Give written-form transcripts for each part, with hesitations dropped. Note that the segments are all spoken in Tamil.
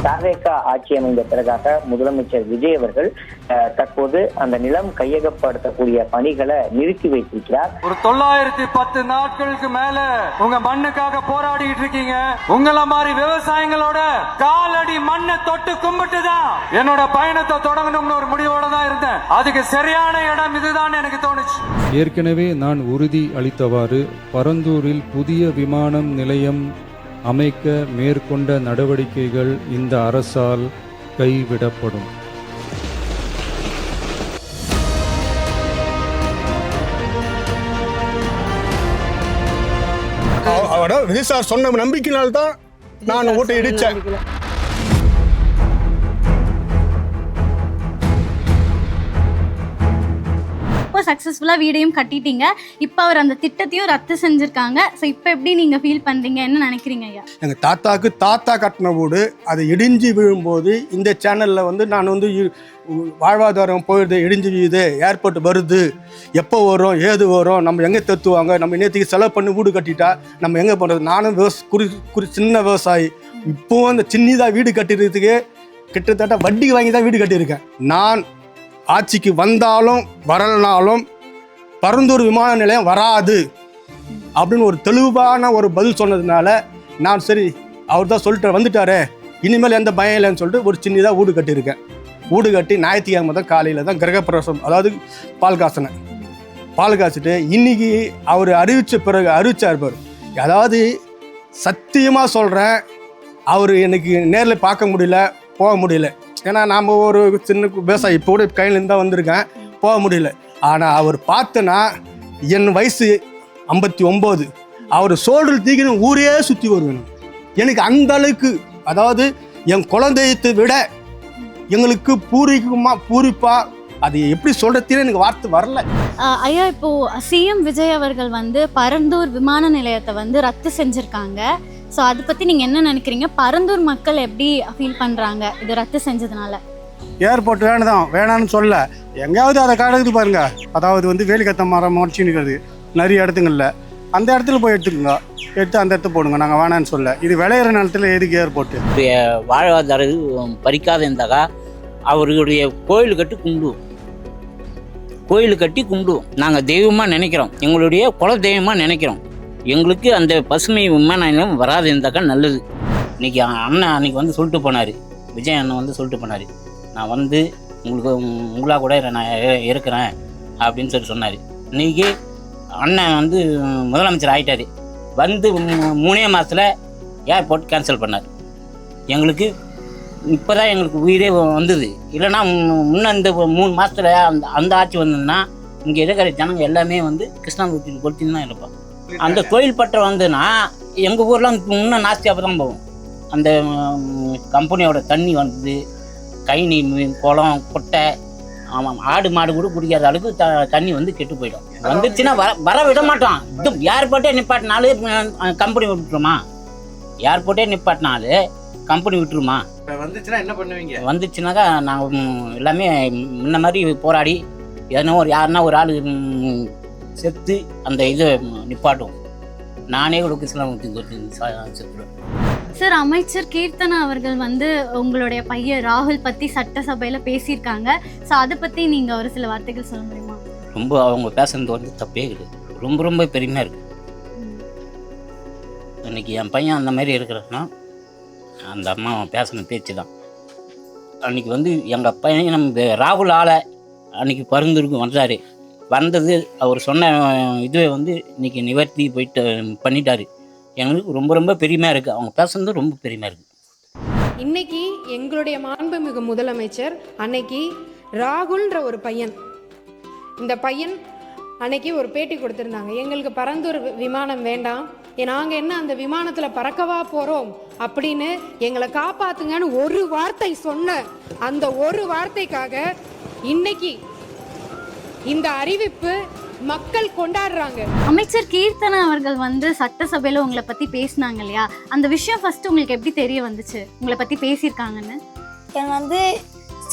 தாவேகா ஆட்சி அமைந்த பிறகாக முதலமைச்சர் விஜய் அவர்கள் தற்போது அந்த நிலம் கையகப்படுத்தக்கூடிய பணிகளை நிறுத்தி வைத்திருக்கிறார். ஒரு 910 நாட்களுக்கு மேல உங்க மண்ணுக்காக போராடிட்டு இருக்கீங்க. உங்கள மாதிரி விவசாயிகளோட காலடி மண்ணை தொட்டு கும்பிட்டுதான் என்னோட பயணத்தை தொடங்கணும்னு ஒரு முடிவோட தான் இருந்தேன். அதுக்கு சரியான இடம் இதுதான் எனக்கு தோணுச்சு. ஏற்கனவே நான் உறுதி அளித்தவாறு பரந்தூரில் புதிய விமான நிலையம் அமைக்க மேற்கொண்ட நடவடிக்கைகள் இந்த அரசால் கைவிடப்படும். விஜய் சார் சொன்ன நம்பிக்கையினால்தான் நான் ஓட்டை இடிச்சேன். சக்சஸ்ஃபுல்லா வீடையும் கட்டிட்டீங்க. இப்போ அவர் அந்த திட்டத்தையும் ரத்து செஞ்சிருக்காங்க. ஸோ இப்போ எப்படி நீங்க ஃபீல் பண்றீங்க, என்ன நினைக்கிறீங்க ஐயா? எங்க தாத்தா கட்டின வீடு அது இடிஞ்சு விழும்போது இந்த சேனல்ல நான் வாழ்வாதாரம் போயிடுது, இடிஞ்சு விழுது, ஏர்போர்ட் வருது, எப்போ வரும், ஏது வரும், நம்ம எங்கே தத்துவாங்க, நம்ம நேற்றுக்கு செலவு பண்ணி வீடு கட்டிட்டா நம்ம எங்கே பண்ணுறது. நானும் சின்ன விவசாயி. இப்போவும் அந்த சின்னதாக வீடு கட்டிடுறதுக்கு கிட்டத்தட்ட வட்டி வாங்கி தான் வீடு கட்டியிருக்கேன். நான் ஆட்சிக்கு வந்தாலும் வரலனாலும் பரந்தூர் விமான நிலையம் வராது அப்படின்னு ஒரு தெளிவான ஒரு பதில் சொன்னதுனால நான் சரி அவர் தான் சொல்லிட்டு வந்துட்டாரே, இனிமேல் எந்த பயம் இல்லைன்னு சொல்லிட்டு ஒரு சின்னதாக வீடு கட்டியிருக்கேன். வீடு கட்டி ஞாயிற்றுக்கிழமை தான் காலையில் தான் கிரகப்பிரவேசம், அதாவது பால் காய்ச்சிட்டு இன்னைக்கு அவர் அறிவிச்சார் பாரு. அதாவது சத்தியமாக சொல்கிறேன், அவர் எனக்கு நேரில் பார்க்க முடியல, போக முடியல. ஏன்னா நாம் ஒரு சின்ன விவசாயி இப்போ கூட கையிலேருந்து தான் வந்திருக்கேன், போக முடியல. ஆனால் அவர் பார்த்தனா என் வயசு 59, அவர் சோழல் தீக்கின்னு ஊரே சுற்றி வருவேன். எனக்கு அந்த அளவுக்கு, அதாவது என் குழந்தையத்தை விட எங்களுக்கு பூரிப்பா அது எப்படி சொல்றதுன்னு எனக்கு வார்த்தை வரல. ஐயா, இப்போ சிஎம் விஜய் அவர்கள் பரந்தூர் விமான நிலையத்தை ரத்து செஞ்சிருக்காங்க. ஸோ அதை பற்றி நீங்கள் என்ன நினைக்கிறீங்க? பரந்தூர் மக்கள் எப்படி ஃபீல் பண்ணுறாங்க இது ரத்து செஞ்சதுனால? ஏர்போர்ட் வேணான்னு சொல்ல, எங்கேயாவது அதை காடுறது பாருங்க. அதாவது வேலிக்கத்த மரம் முடிச்சுன்னு நிறைய இடத்துங்கள்ல அந்த இடத்துல போய் எடுத்து அந்த இடத்த போடுங்க, நாங்கள் வேணான்னு சொல்ல. இது விளையிற நிலத்தில் எதுக்கு ஏர்போர்ட்டு? வாழ்வாதாரம் பறிக்காத இருந்தாக்கா அவர்களுடைய கோயில் கட்டி கும்பிடுவோம். நாங்கள் தெய்வமாக நினைக்கிறோம், எங்களுடைய குல தெய்வமாக நினைக்கிறோம். எங்களுக்கு அந்த பசுமை விமான நிலையம் வராது இருந்தாக்கா நல்லது. இன்னைக்கு அண்ணன் அன்னைக்கு சொல்லிட்டு போனார், விஜய் அண்ணன் சொல்லிட்டு போனார், நான் உங்களா கூட நான் இருக்கிறேன் அப்படின்னு சொன்னார். இன்னைக்கு அண்ணன் முதலமைச்சர் ஆகிட்டார். 3 மாதத்தில் ஏர்போர்ட் கேன்சல் பண்ணார். எங்களுக்கு இப்போ தான் எங்களுக்கு உயிரே வந்தது. இல்லைன்னா முன்ன இந்த 3 மாதத்தில் அந்த ஆட்சி வந்ததுன்னா இங்கே இருக்கிற ஜனங்க எல்லாமே கிருஷ்ணாபுரத்தில் கொடுத்துன்னு தான் இருப்போம். அந்த கோயில் பற்ற எங்கள் ஊரில் இன்னும் நாஸ்தியாக தான் போகும். அந்த கம்பெனியோட தண்ணி கைனி, குளம், கொட்டை, ஆமாம், ஆடு மாடு கூட குடிக்காத அளவுக்கு தண்ணி கெட்டு போயிடும். வந்துச்சுன்னா வர விட மாட்டோம். இது ஏர்போர்ட்டே நிப்பாட்டினாலே கம்பெனி விட்டுருமா? ஏர்போர்ட்டே நிப்பாட்டினாலே கம்பெனி விட்டுருமா? வந்துச்சுன்னா என்ன பண்ணுவீங்க? வந்துச்சுனாக்கா நாங்கள் எல்லாமே முன்ன மாதிரி போராடி யாருன்னா ஒரு ஆள் செத்து அந்த இதை நிப்பாட்டும். நானே கூட செத்துடுவேன். சார், அமைச்சர் கீர்த்தனா அவர்கள் உங்களுடைய பையன் ராகுல் பற்றி சட்டசபையில் பேசியிருக்காங்க. ஸோ அதை பற்றி நீங்கள் ஒரு சில வார்த்தைகள் சொல்ல முடியுமா? ரொம்ப அவங்க பேசுறது தப்பே இருக்குது. ரொம்ப ரொம்ப பெருமையாக இருக்குது. இன்னைக்கு என் பையன் அந்த மாதிரி இருக்கிறன்னா அந்த அம்மா பேசின பேச்சு தான். அன்றைக்கி எங்கள் பையன் நம்ம ராகுல் ஆளை அன்றைக்கி பருந்தூருக்கு வந்தது அவர் சொன்ன இதுவே இன்றைக்கி நிவர்த்தி போயிட்டு பண்ணிட்டாரு. எங்களுக்கு ரொம்ப ரொம்ப பெருமையாக இருக்குது. அவங்க பேசுறது ரொம்ப பெருமையாக இருக்குது. இன்னைக்கு எங்களுடைய மாண்புமிகு முதலமைச்சர் அன்னைக்கு ராகுல்ன்ற ஒரு பையன், இந்த பையன் அன்னைக்கு ஒரு பேட்டி கொடுத்துருந்தாங்க. எங்களுக்கு பரந்தூர் விமானம் வேண்டாம், நாங்கள் என்ன அந்த விமானத்தில் பறக்கவா போகிறோம் அப்படின்னு எங்களை காப்பாற்றுங்கன்னு ஒரு வார்த்தை சொன்ன அந்த ஒரு வார்த்தைக்காக இன்னைக்கு இந்த அறிவிப்பு மக்கள் கொண்டாடுறாங்க. அமைச்சர் கீர்த்தனா அவர்கள் சட்டசபையில் உங்களை பற்றி பேசினாங்க இல்லையா? அந்த விஷயம் ஃபர்ஸ்ட் உங்களுக்கு எப்படி தெரிய வந்துச்சு உங்களை பற்றி பேசியிருக்காங்கன்னு? எனக்கு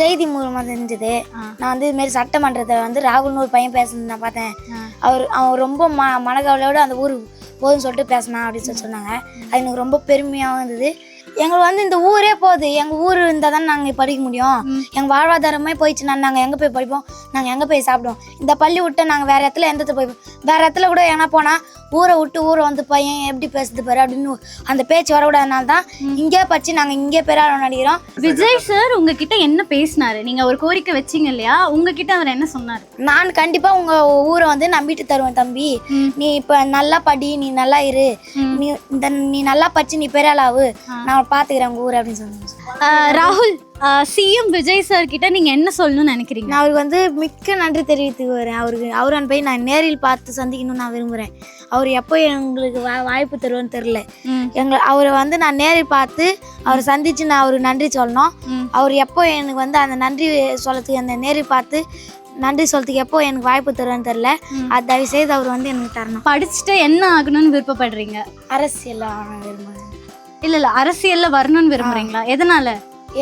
செய்தி மூலமாக தெரிஞ்சது. நான் இதுமாரி சட்டமன்றத்தை ராகுல்னு ஒரு பையன் பேசுனது நான் பார்த்தேன். அவன் ரொம்ப மனக்கவலையோடு அந்த ஊருக்கு போதுன்னு சொல்லிட்டு பேசினான் அப்படின்னு சொன்னாங்க. அது எனக்கு ரொம்ப பெருமையாகவும் இருந்தது. எங்களுக்கு வந்து இந்த ஊரே போகுது. எங்கள் ஊர் இருந்தால் தான் நாங்கள் படிக்க முடியும். எங்கள் வாழ்வாதாரமே போயிடுச்சுன்னா நாங்கள் எங்கே போய் படிப்போம், நாங்கள் எங்கே போய் சாப்பிடுவோம்? இந்த பள்ளி விட்டு நாங்கள் வேறு இடத்துல எந்த இடத்துல போய்ப்போம்? வேறு இடத்துல கூட எங்கன்னா போனால் ஊரை விட்டு ஊரை வந்து பையன் எப்படி பேசுது பாரு அப்படின்னு அந்த பேச்சு வரக்கூடாதனால தான் இங்கே படிச்சு நாங்கள் இங்கே பெரிய நடிக்கிறோம். விஜய் சார் உங்ககிட்ட என்ன பேசினாரு? நீங்க ஒரு கோரிக்கை வச்சீங்க இல்லையா, உங்ககிட்ட அவர் என்ன சொன்னாரு? நான் கண்டிப்பா உங்க ஊரை வந்து நம்பிட்டு தருவேன் தம்பி. நீ இப்ப நல்லா படி, நீ நல்லா இரு, நீ நல்லா படிச்சு நீ பெரிய ஆளாவு, நான் பாத்துக்கிறேன் உங்க ஊர் அப்படின்னு சொன்னேன். ராகுல், சிஎம் விஜய் சார் கிட்ட நீங்க என்ன சொல்லணும்னு நினைக்கிறீங்க? நான் அவருக்கு வந்து மிக்க நன்றி தெரிவித்துக்கு வரேன். அவரான் போய் நான் நேரில் பார்த்து சந்திக்கணும்னு நான் விரும்புகிறேன். அவர் எப்போ எங்களுக்கு வாய்ப்பு தருவோன்னு தெரில. அவரை வந்து நான் நேரில் பார்த்து அவரை சந்தித்து நான் அவருக்கு நன்றி சொல்லணும். அவர் எப்போ எனக்கு வந்து அந்த நன்றி சொல்லத்துக்கு அந்த நேரில் பார்த்து நன்றி சொல்றதுக்கு எப்போ எனக்கு வாய்ப்பு தருவேன்னு தெரில. அது தயவு செய்து அவர் வந்து எனக்கு தரணும். படிச்சுட்டு என்ன ஆகணும்னு விருப்பப்படுறீங்க? அரசியல் விரும்புகிறேன். இல்ல அரசியல்ல வரணும்னு விரும்புறீங்களா? எதனால?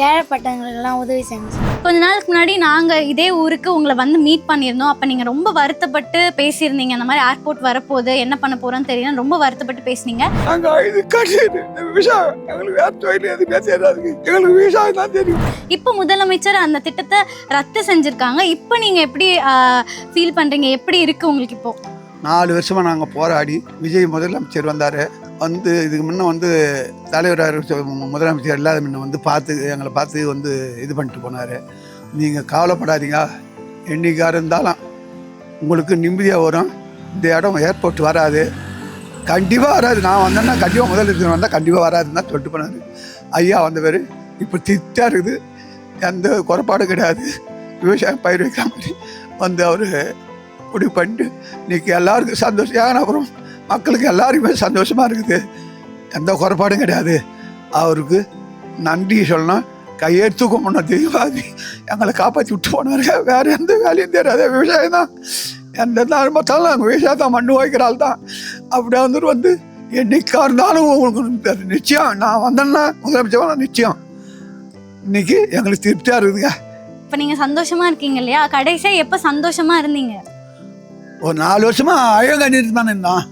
ஏழைப்பட்டவங்களுக்கெல்லாம் உதவி செய்யணும். கொஞ்ச நாளுக்கு முன்னாடி நாங்கள் இதே ஊருக்கு உங்களை வந்து மீட் பண்ணியிருந்தோம். அப்போ நீங்கள் ரொம்ப வருத்தப்பட்டு பேசியிருந்தீங்க. அந்த மாதிரி ஏர்போர்ட் வரப்போகுது, என்ன பண்ண போகிறோன்னு தெரியல, ரொம்ப வருத்தப்பட்டு பேசுனீங்க. இப்போ முதலமைச்சர் அந்த திட்டத்தை ரத்து செஞ்சுருக்காங்க. இப்போ நீங்கள் எப்படி ஃபீல் பண்ணுறீங்க? எப்படி இருக்குது உங்களுக்கு? இப்போ 4 வருஷமாக நாங்கள் போராடி விஜய் முதலமைச்சர் வந்தார். வந்து இதுக்கு முன்னே வந்து தலைவர் முதலமைச்சர் இல்லாத முன்ன வந்து எங்களை பார்த்து வந்து இது பண்ணிட்டு போனார். நீங்கள் கவலைப்படாதீங்க, என்னைக்காக இருந்தாலும் உங்களுக்கு நிம்மதியாக வரும். இந்த இடம் ஏர்போர்ட் வராது, கண்டிப்பாக வராது. நான் வந்தேன்னா கண்டிப்பாக முதலமைச்சர் வந்தால் கண்டிப்பாக வராதுன்னு தான் சொல்லிட்டு போனார். ஐயா வந்தவர் இப்போ திருப்தியாக இருக்குது, எந்த குறைபாடும் கிடையாது. விவசாயம் பயிர் வைக்கிற மாதிரி வந்து அவர் முடிவு பண்ணிட்டு இன்றைக்கி எல்லாருக்கும் சந்தோஷம். ஏன்னா அப்புறம் மக்களுக்கு எல்லாருக்குமே சந்தோஷமாக இருக்குது, எந்த குறைபாடும் கிடையாது. அவருக்கு நன்றி சொல்லணும். கையெடுத்து கும்பிடணும். தெய்வாதி எங்களை காப்பாற்றி விட்டு போனாருங்க. வேறு எந்த வேலையும் தெரியாது, விவசாயம் தான். எந்த நாள் பார்த்தாலும் நாங்கள் விவசாயத்தை மண்ணு வைக்கிறாள் தான். அப்படியே வந்து என்னைக்கா இருந்தாலும் உங்களுக்கு நிச்சயம் நான் வந்தேன்னா முதலமைச்சர் நிச்சயம். இன்னைக்கு எங்களுக்கு திருப்தியாக இருக்குதுங்க. இப்போ நீங்கள் சந்தோஷமாக இருக்கீங்க இல்லையா? கடைசியாக எப்போ சந்தோஷமாக இருந்தீங்க? ஒரு 4 வருஷமாக அழகாக நிறுத்தானே இருந்தான்.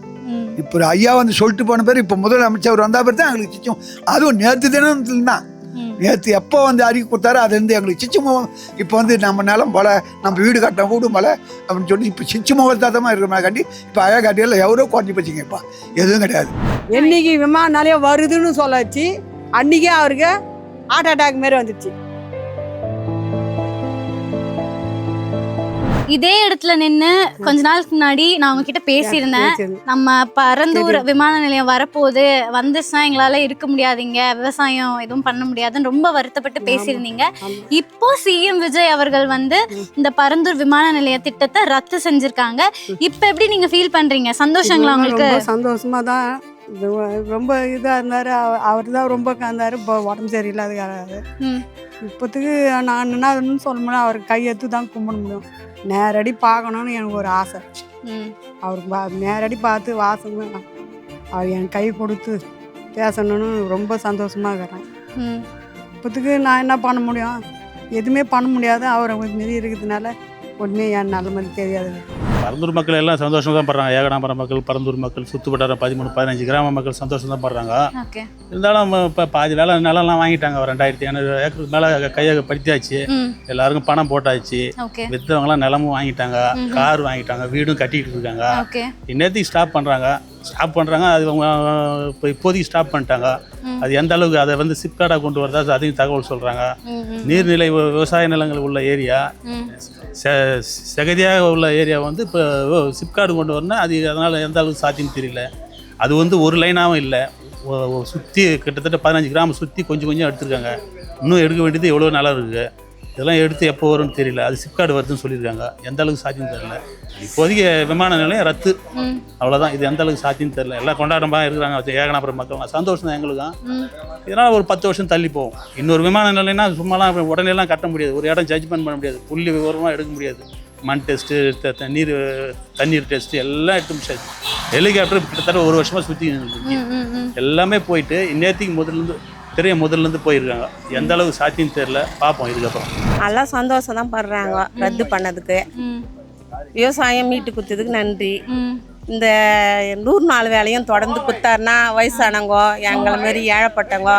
இப்போ ஐயா வந்து சொல்லிட்டு போன பேர் இப்போ முதலமைச்சர் வந்தா பேர் தான் எங்களுக்கு சிச்சம். அதுவும் நேற்று தினத்தில் தான். நேற்று எப்போ வந்து அறிக்கை கொடுத்தாரு அதுலேருந்து எங்களுக்கு சிச்சமும் இப்போ வந்து நம்ம நிலம் போல, நம்ம வீடு கட்டின வீடு போல அப்படின்னு சொல்லி இப்போ சிச்சமுகத்தாதமாக இருக்கிற மாதிரி காட்டி இப்போ அழகா காட்டியில் எவ்வளோ குறைஞ்சி போச்சுங்க. இப்போ எதுவும் கிடையாது. என்னைக்கு விமானாலே வருதுன்னு சொல்லாச்சு, அன்றைக்கே அவருக்கு ஹார்ட் அட்டாக் மாரி வந்துடுச்சு. இதே இடத்துல நின்று கொஞ்ச நாளுக்கு முன்னாடி நான் உங்ககிட்ட பேசியிருந்தேன். நம்ம பரந்தூர் விமான நிலையம் வரப்போகுது, வந்துச்சுன்னா எங்களால இருக்க முடியாதுங்க, விவசாயம் எதுவும் பண்ண முடியாதுன்னு ரொம்ப வருத்தப்பட்டு பேசியிருந்தீங்க. இப்போ சிஎம் விஜய் அவர்கள் வந்து இந்த பரந்தூர் விமான நிலைய திட்டத்தை ரத்து செஞ்சிருக்காங்க. இப்போ எப்படி நீங்க ஃபீல் பண்றீங்க? சந்தோஷங்களா உங்களுக்கு? சந்தோஷமா தான். ரொம்ப இதாக இருந்தார். அவர் தான் ரொம்ப கந்தார். இப்போ உடம்பு சரியில்லாத இப்போத்துக்கு நான் என்ன சொல்ல முடியும், அவர் கையெடுத்து தான் கும்பிட முடியும். நேரடி பார்க்கணுன்னு எனக்கு ஒரு ஆசை. அவருக்கு நேரடி பார்த்து வாசம் அவர் என் கை கொடுத்து பேசணுன்னு ரொம்ப சந்தோஷமாக இருக்கிறேன். இப்போத்துக்கு நான் என்ன பண்ண முடியும்? எதுவுமே பண்ண முடியாது. அவரை மீறி இருக்கிறதுனால ஒன்றுமே என் நல்ல மாதிரி தெரியாது. பரந்தூர் மக்கள் எல்லாம் சந்தோஷம் தான் படுறாங்க. ஏகனாபுரம் மக்கள், பரந்தூர் மக்கள், சுற்றுப்பட்டார 13-15 கிராம மக்கள் சந்தோஷம் தான் படுறாங்க. இருந்தாலும் இப்போ பாதி வேலை நிலம்லாம் வாங்கிட்டாங்க. 2500 ஏக்கருக்கு மேலே கையகப்படுத்தியாச்சு. எல்லாருக்கும் பணம் போட்டாச்சு. வித்தவங்களாம் நிலமும் வாங்கிட்டாங்க, கார் வாங்கிட்டாங்க, வீடும் கட்டிக்கிட்டு இருக்காங்க. இன்னத்துக்கு ஸ்டாப் பண்ணுறாங்க. அது அவங்க இப்போ இப்போதைக்கு ஸ்டாப் பண்ணிட்டாங்க. அது எந்த அளவுக்கு அதை வந்து சிப்கார்டாக கொண்டு வரதா அதையும் தகவல் சொல்கிறாங்க. நீர்நிலை விவசாய நிலங்கள் உள்ள ஏரியா, செகதியாக உள்ள ஏரியா வந்து இப்போ சிப்கார்டு கொண்டு வரணும். அது அதனால் எந்த அளவுக்கு சாத்தியம் தெரியல. அது வந்து ஒரு லைனாகவும் இல்லை, சுற்றி கிட்டத்தட்ட 15 கிராமம் சுற்றி கொஞ்சம் கொஞ்சம் எடுத்துருக்காங்க. இன்னும் எடுக்க வேண்டியது எவ்வளோ நல்லா இருக்குது. இதெல்லாம் எடுத்து எப்போ வரும்னு தெரியல. அது சிப்கார்டு வருதுன்னு சொல்லியிருக்காங்க. எந்த அளவுக்கு சாத்தியம் தெரியல. இப்போதைக்கு விமான நிலையம் ரத்து, அவ்வளோதான். இது எந்த அளவுக்கு சாத்தியம் தெரியல. எல்லாம் கொண்டாடமாக இருக்கிறாங்க ஏகனாபுரம் மக்கள். சந்தோஷம் தான் எங்களுக்கும். இதனால் ஒரு 10 வருஷம் தள்ளி போகும். இன்னொரு விமான நிலையம்னா சும்மாலாம் உடனேலாம் கட்ட முடியாது. ஒரு இடம் ஜட்ஜ்மெண்ட் பண்ண முடியாது, புள்ளி விவரமாக எடுக்க முடியாது. மண் டெஸ்ட்டு, தண்ணீர் டெஸ்ட்டு எல்லாம் எடுத்து முடிச்சாச்சு. ஹெலிகாப்டர் கிட்டத்தட்ட 1 வருஷமாக சுற்றி எல்லாமே போயிட்டு இன்னேற்றுக்கு முதல்லேருந்து போயிருக்காங்க. எந்த அளவுக்கு சாத்தியம் தெரியல, பார்ப்போம் இதுக்கப்புறம். எல்லாம் சந்தோஷம் தான் படுறாங்க ரத்து பண்ணதுக்கு. விவசாயம் மீட்டு கொடுத்ததுக்கு நன்றி. இந்த 100 நாள் வேலையும் தொடர்ந்து கொடுத்தாருன்னா வயசானவங்க எங்களை மாரி ஏழைப்பட்டவங்க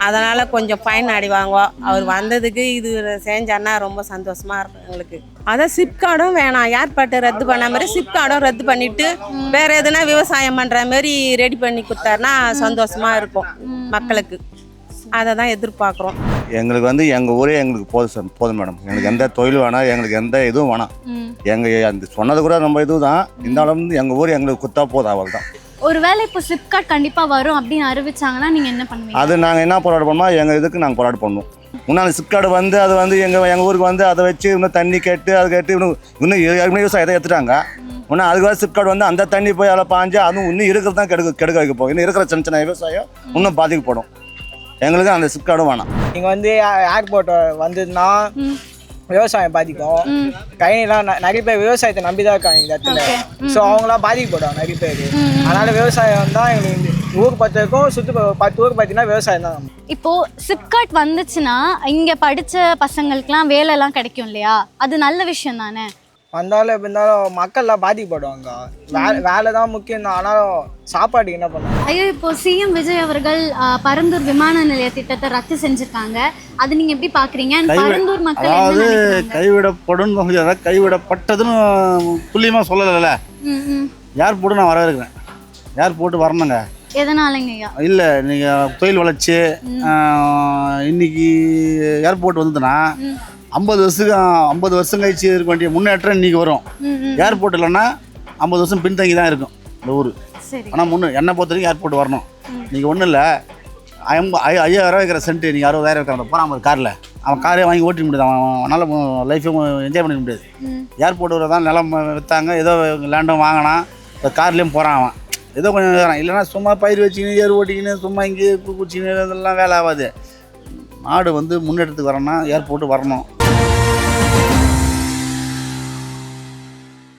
அதனால் கொஞ்சம் ஃபைன் அடிவாங்க. அவர் வந்ததுக்கு இது செஞ்சார்னா ரொம்ப சந்தோஷமாக இருக்கும் எங்களுக்கு. அதான் சிப்கார்டும் வேணாம், ஏர்பாட்டை ரத்து பண்ண மாதிரி சிப்கார்டும் ரத்து பண்ணிவிட்டு வேறு எதுனா விவசாயம் பண்ணுற மாதிரி ரெடி பண்ணி கொடுத்தாருன்னா சந்தோஷமாக இருக்கும் மக்களுக்கு. அதை தான் எதிர்பார்க்குறோம். எங்களுக்கு வந்து எங்கள் ஊரே எங்களுக்கு போதும் மேடம். எங்களுக்கு எந்த தொழிலும் வேணாம், எங்களுக்கு எந்த இதுவும் வேணாம். எங்கள் அந்த சொன்னது கூட நம்ம இது தான். இருந்தாலும் எங்கள் ஊர் எங்களுக்கு குத்தா போதும், அவள் தான். ஒருவேளை இப்போ சிப்கார்ட் கண்டிப்பாக வரும் அப்படின்னு அறிவிச்சாங்கன்னா நீங்கள் என்ன பண்ணுவீங்க? அது நாங்கள் என்ன போராட பண்ணுவோம், எங்கள் இதுக்கு நாங்கள் போராட பண்ணுவோம். முன்னாள் சிப்கார்டு வந்து அது வந்து எங்கள் ஊருக்கு வந்து அதை வச்சு இன்னும் தண்ணி கேட்டு அது கேட்டு இன்னும் விவசாயத்தை எடுத்துட்டாங்க. இன்னும் அதுக்கு சிப்கார்டு வந்து அந்த தண்ணி போய் அதில் பாஞ்சு அதுவும் இன்னும் இருக்கிறது தான் கெடுக்க வைக்க போகும். இன்னும் இருக்கிற சின்ன சின்ன விவசாயம் இன்னும் பாதிக்கப்படும். எங்களுக்கு அந்த சிப்கார்டும் வேணாம். இங்கே வந்து ஏர்போர்ட் வந்ததுன்னா விவசாயம் பாதிக்கும். கயனிலாம் நிறைய பேர் விவசாயத்தை நம்பி தான் இருக்காங்க இந்த இடத்துல. ஸோ அவங்களாம் பாதிக்கப்படுவாங்க நிறைய பேர். அதனால் விவசாயம் தான் எங்களுக்கு ஊருக்கு பார்த்துருக்கோம். சுற்றி 10 ஊருக்கு பார்த்தீங்கன்னா விவசாயம் தான். இப்போ சிப்கார்ட் வந்துச்சுன்னா இங்கே படித்த பசங்களுக்குலாம் வேலைலாம் கிடைக்கும் இல்லையா? அது நல்ல விஷயம் தானே? வந்தாலும் எப்படி இருந்தாலும் மக்கள்லாம் பாதிக்கப்படுவாங்க. வேலை தான் முக்கியம் தான். ஆனாலும் சாப்பாட்டுக்கு என்ன பண்ணுவாங்க? ஐயோ, இப்போ சிஎம் விஜய் அவர்கள் பரந்தூர் விமான நிலைய திட்டத்தை ரத்து செஞ்சிருக்காங்க. அது நீங்க எப்படி பாக்குறீங்க? பரந்தூர் மக்கள் அதாவது கைவிடப்படும், கைவிடப்பட்டதுன்னு துல்லியமாக சொல்லலைல்ல. ஏர்போர்ட்டு நான் வரவேற்கிறேன். ஏர்போர்ட்டு வரணுங்க. எதனாலங்கய்யா? இல்லை, நீங்கள் தொழில் வளர்ச்சி இன்னைக்கு ஏர்போர்ட் வந்ததுன்னா 50 வருஷம் கழிச்சு இருக்க வேண்டிய முன்னேற்றம் இன்றைக்கி வரும். ஏர்போர்ட் இல்லைன்னா 50 வருஷம் பின்தங்கி தான் இருக்கும் இந்த ஊர். ஆனால் என்னை பொறுத்த வரைக்கும் ஏர்போர்ட் வரணும். நீங்கள் ஒன்றும் இல்லை, 5000 வைக்கிற சென்ட்டு நீங்கள் 60,000 வைக்கிற போகிறான் ஒரு காரில். அவன் காரே வாங்கி ஓட்டிக்க முடியாது. அவனால் லைஃபையும் என்ஜாய் பண்ணிக்க முடியாது. ஏர்போர்ட்டில் தான் நிலம் விற்றாங்க, ஏதோ லேண்டும் வாங்கினான், இப்போ கார்லேயும் போகிறான். அவன் ஏதோ கொஞ்சம் இருக்கிறான். இல்லைன்னா சும்மா பயிர் வச்சுக்கின்னு ஏறு ஓட்டிக்கின்னு சும்மா இங்கே குச்சின்னு இதெல்லாம் வேலை ஆகாது. நாடு வந்து முன்னெடுத்துக்கு வரணும்னா ஏர்போர்ட்டு வரணும்.